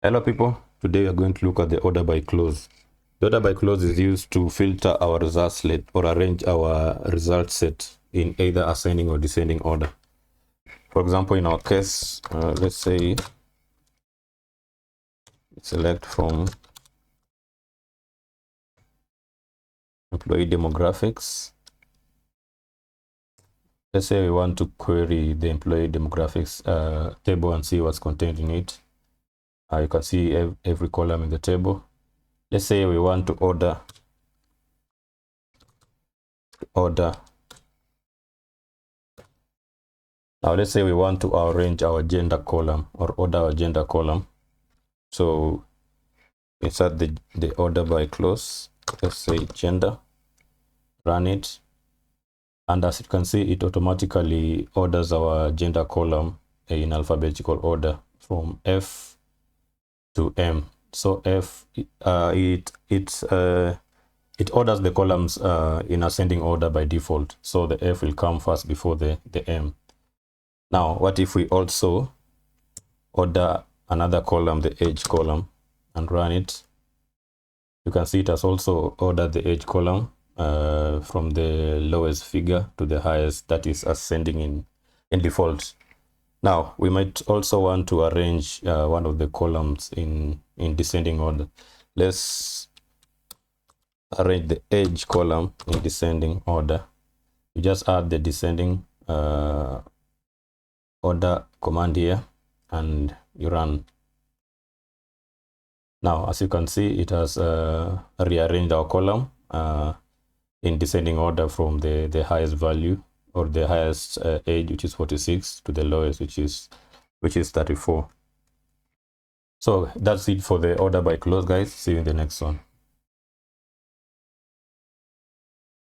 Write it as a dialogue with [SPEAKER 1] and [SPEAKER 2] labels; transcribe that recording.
[SPEAKER 1] Hello people, today we are going to look at the order by clause. The order by clause is used to filter our result set or arrange our result set in either ascending or descending order. For example, in our case, let's say select from employee demographics. Let's say we want to query the employee demographics table and see what's contained in it. You can see every column in the table. Let's say we want to order now let's say we want to arrange our gender column or order our gender column. So insert the order by clause, let's say gender, run it, and as you can see, it automatically orders our gender column in alphabetical order from F to M. So F, it orders the columns in ascending order by default. So the F will come first before the M. Now, what if we also order another column, the age column, and run it? You can see it has also ordered the age column from the lowest figure to the highest, that is ascending in default. Now, we might also want to arrange one of the columns in descending order. Let's arrange the age column in descending order. You just add the descending order command here and you run. Now, as you can see, it has rearranged our column in descending order from the highest value or the highest age, which is 46, to the lowest, which is 34. So that's it for the order by clause, guys. See you in the next one.